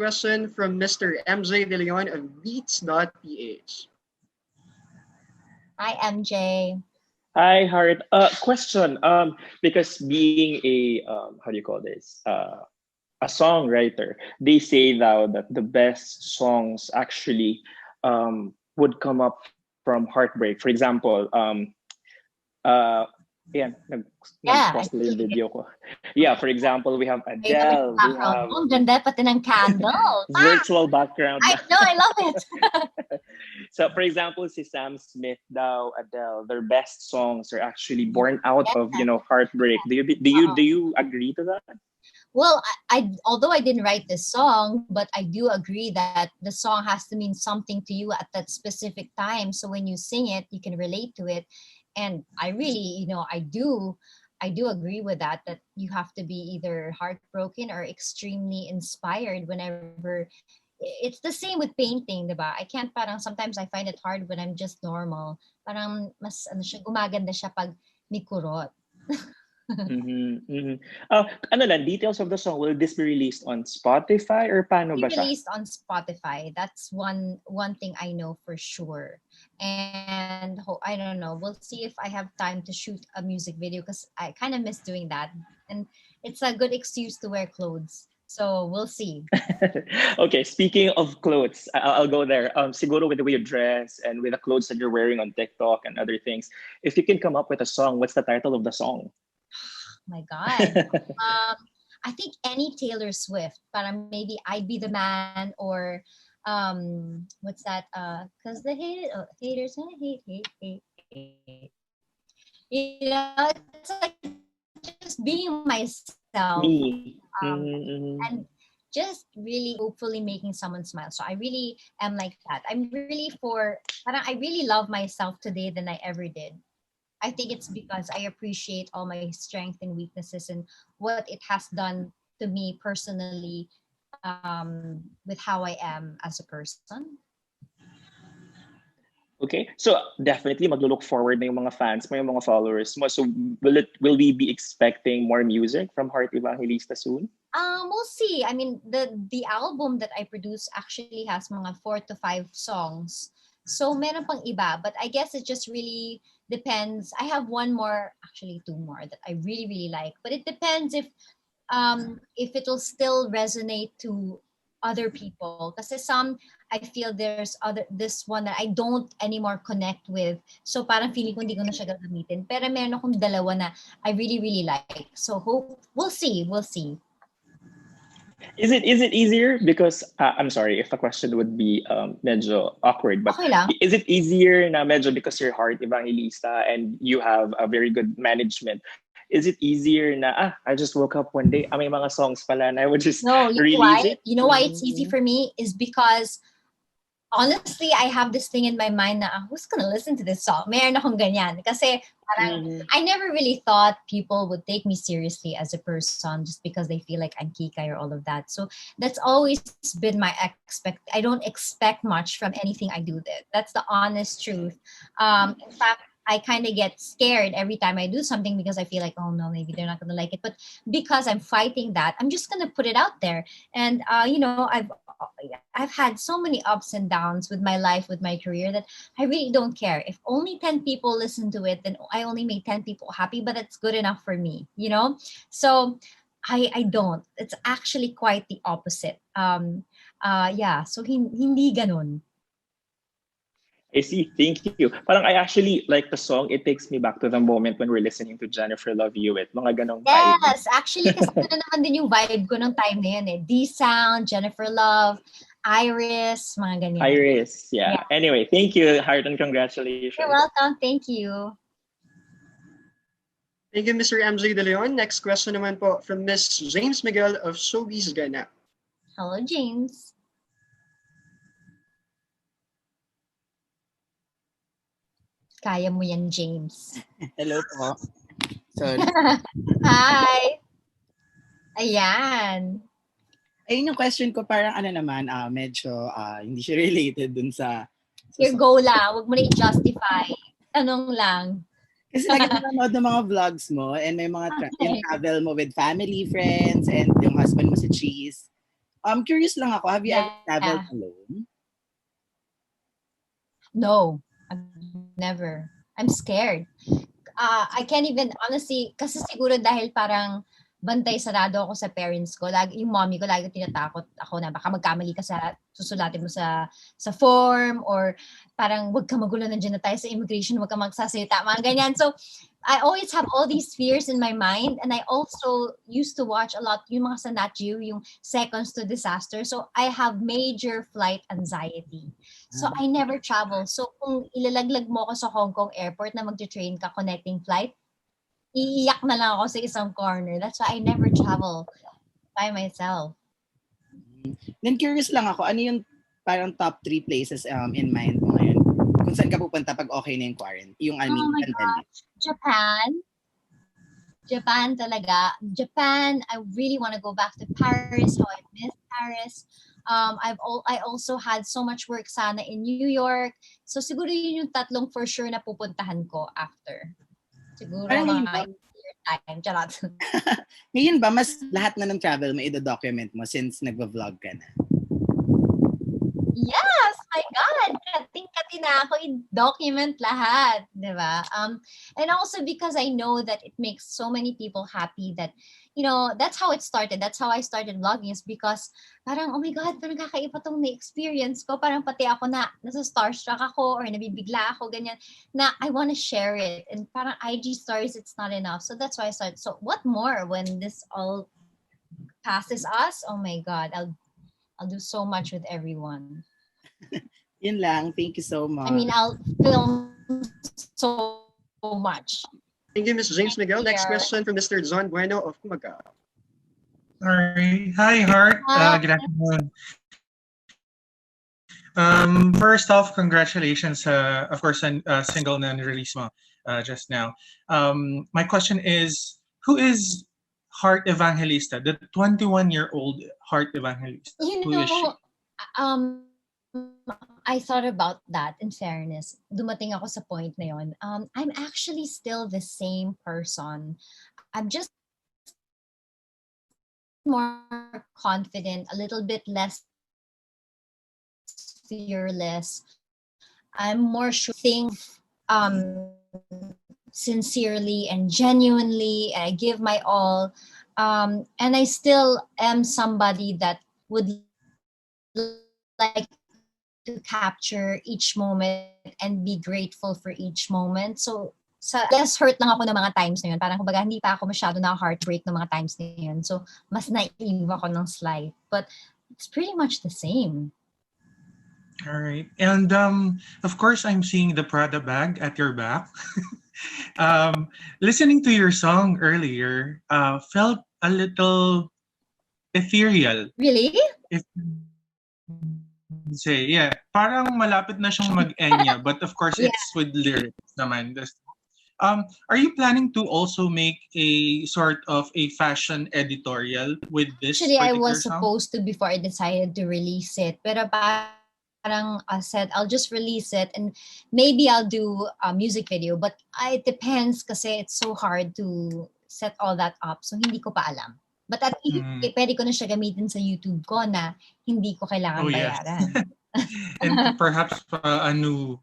question from Mr. MJ De Leon of Beats.ph. Hi, MJ. Hi, Hart. Question. Because being a how do you call this? A songwriter, they say now that the best songs actually would come up from heartbreak. For example, uh, yeah, Yeah, I nag-pause na yung totally get video ko. Yeah, for example, we have it. May Adele, we background. have Oh, ganda pati ng candle. virtual background. I know, I love it. So, for example, si Sam Smith daw, Adele, their best songs are actually born out Yeah. of heartbreak. Do you agree to that? Well, although I didn't write this song, but I do agree that the song has to mean something to you at that specific time. So when you sing it, you can relate to it. And I really, I do agree with that, that you have to be either heartbroken or extremely inspired whenever it's the same with painting, diba? I can't parang sometimes I find it hard when I'm just normal. Parang mas ano siya, gumaganda siya pag may kurot. Mm-hmm, mm-hmm. Ano lang, details of the song, will this be released on Spotify or paano Be ba siya? released on Spotify. That's one thing I know for sure. And I don't know. We'll see if I have time to shoot a music video because I kind of miss doing that. And it's a good excuse to wear clothes. So we'll see. Okay, speaking of clothes, I'll go there. Siguro with the way you dress and with the clothes that you're wearing on TikTok and other things, if you can come up with a song, what's the title of the song? My God. I think any Taylor Swift. Parang maybe I'd Be the Man or what's that? Cause the haters gonna hate. It's like just being myself. Me. And just really hopefully making someone smile. So I really am like that. I really love myself today than I ever did. I think it's because I appreciate all my strengths and weaknesses and what it has done to me personally, with how I am as a person. Okay, so definitely maglo-look forward na yung mga fans mo, yung mga followers mo. So will we be expecting more music from Heart Evangelista soon? We'll see. I mean, the album that I produce actually has mga 4 to 5 songs. So meron pang iba, but I guess it just really depends. I have one more, actually 2 more that I really really like, but it depends if it will still resonate to other people. Kasi some I feel there's this one that I don't anymore connect with. So parang feeling ko hindi ko na siya gagamitin. Pero meron akong dalawa na I really really like. So we'll see. Is it easier? Because I'm sorry if the question would be medyo awkward, but Okay lang. is it easier na medyo because you're Heart Evangelista and you have a very good management? Is it easier na I just woke up one day, may mga songs pala and I would just release it? You know why it's easy for me is because honestly, I have this thing in my mind na who's gonna listen to this song? Meron akong ganyan. Kasi parang I never really thought people would take me seriously as a person just because they feel like I'm kikay or all of that. So that's always been my I don't expect much from anything I do. That's the honest truth. In fact, I kind of get scared every time I do something because I feel like, oh no, maybe they're not going to like it. But because I'm fighting that, I'm just going to put it out there. And, I've had so many ups and downs with my life, with my career, that I really don't care. If only 10 people listen to it, then I only made 10 people happy, but that's good enough for me, So I don't. It's actually quite the opposite. So hindi ganun. I see. Thank you. Parang I actually like the song. It takes me back to the moment when we're listening to Jennifer Love Hewitt. Mga ganong vibe. Yes, actually, kasi gano'n naman din yung vibe ko ng time na yun eh. D-Sound, Jennifer Love, Iris, mga ganyan. Iris, yeah. Anyway, thank you, Heart, and congratulations. You're welcome. Thank you. Thank you, Mr. MJ De Leon. Next question naman po from Miss James Miguel of Showbiz Gana. Hello, James. Kaya mo yan, James. Hello po. Sorry. Hi. Ayan. Ayun yung question ko, parang medyo hindi siya related dun sa... Your goal lang. Huwag mo na i-justify. Tanong lang. Kasi lagi nanonood ng mga vlogs mo and may mga yung travel mo with family, friends, and yung husband mo si Cheese. Curious lang ako, have you ever traveled Yeah. alone? No, I've never. I'm scared. I can't even, honestly, kasi siguro dahil parang bantay sarado ako sa parents ko. Lagi, yung mommy ko, lagi tinatakot ako na baka magkamali ka sa susulatin mo sa form, or parang wag ka magulo, nandiyan na tayo sa immigration, wag ka magsasalita, mga ganyan. So, I always have all these fears in my mind, and I also used to watch a lot yung mga sa Nat Geo, yung Seconds to Disaster. So, I have major flight anxiety. So, I never travel. So, kung ilalaglag mo ako sa Hong Kong airport na magte-train ka connecting flight, iiyak na lang ako sa isang corner. That's why I never travel by myself. Then curious lang ako, ano yung parang top 3 places in mind mo ngayon? Kung saan ka pupunta pag okay na yung quarantine? Yung, I mean, Oh my pandemic. gosh. Japan talaga. Japan, I really want to go back to Paris. How I miss Paris. I also had so much work sana in New York. So siguro yun yung tatlong for sure na pupuntahan ko after. Siguro Parang ngayon mga ba, year time. Charot. ngayon ba mas lahat na ng travel mo i-document mo since nagva-vlog ka na? Yes, my God. Kating-kati na ako i-document lahat, di ba? And also because I know that it makes so many people happy that, you know, that's how it started. That's how I started vlogging, is because parang, oh my God, parang kakaiba tong na-experience ko. Parang pati ako na, nasa starstruck ako or nabibigla ako, ganyan, na I want to share it. And parang IG stories, it's not enough. So that's why I started. So what more when this all passes us? Oh my God, I'll do so much with everyone. Yun lang. Thank you so much. I mean, I'll film so much. Thank you, Ms. James Miguel. Next Here. question from Mr. John Bueno of Macau. Sorry. Hi, Heart. Good afternoon. First off, congratulations, of course, on single na release mo just now. My question is, who is Heart Evangelista, the 21-year-old Heart Evangelista? You Who is she? know, I thought about that, in fairness. Dumating ako sa point na yun. I'm actually still the same person. I'm just more confident, a little bit less fearless. I'm more sure things sincerely and genuinely. I give my all. And I still am somebody that would like to capture each moment and be grateful for each moment. So, less hurt lang ako ng mga times na yun. Parang kumbaga, hindi pa ako masyado na heartbreak ng mga times na yun. So, mas naive ako ng slight. But it's pretty much the same. All right. And of course, I'm seeing the Prada bag at your back. Listening to your song earlier, felt a little ethereal. Really? If say, yeah, parang malapit na siyang mag-enya, but of course, it's with lyrics naman. Are you planning to also make a sort of a fashion editorial with this Actually, I particular was song? supposed to before I decided to release it. Pero parang I said, I'll just release it and maybe I'll do a music video. But it depends kasi it's so hard to set all that up. So, hindi ko pa alam. But at least, pwede ko na siya gamitin sa YouTube ko na hindi ko kailangan bayaran. And perhaps a new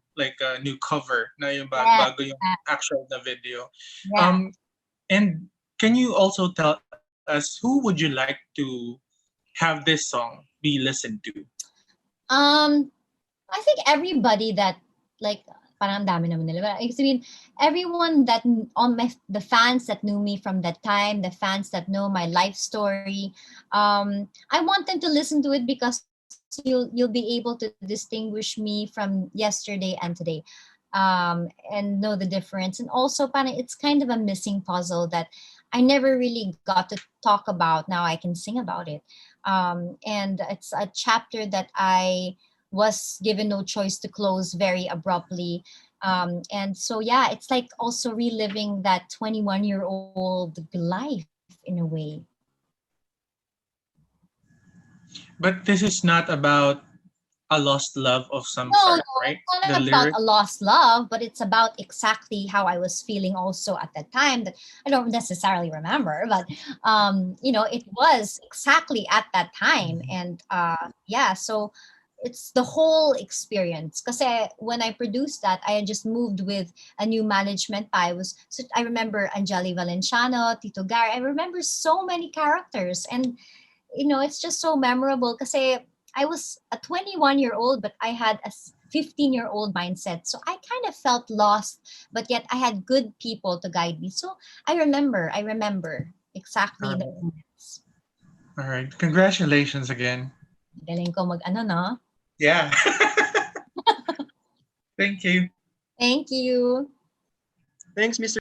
cover na yung bago yung actual na video. Yeah. And can you also tell us who would you like to have this song be listened to? I think everybody that like parang ang dami naman nila. I mean, everyone that the fans that knew me from that time, the fans that know my life story, I want them to listen to it because you'll be able to distinguish me from yesterday and today, and know the difference. And also, parang it's kind of a missing puzzle that I never really got to talk about. Now I can sing about it, and it's a chapter that I was given no choice to close very abruptly. And so, yeah, it's like also reliving that 21-year-old life in a way. But this is not about a lost love of some No, sort, no, right? it's The not about lyric. a lost love, but it's about exactly how I was feeling also at that time that I don't necessarily remember, but it was exactly at that time. And yeah, so it's the whole experience. Because when I produced that, I had just moved with a new management. I remember Angeli Valenciano, Tito Gar. I remember so many characters, and it's just so memorable because I was a 21-year-old, but I had a 15-year-old mindset. So I kind of felt lost, but yet I had good people to guide me. So I remember exactly the Alright. moments. All right. Congratulations again. Galing ko no? Yeah. Thank you. Thank you. Thanks, Mr.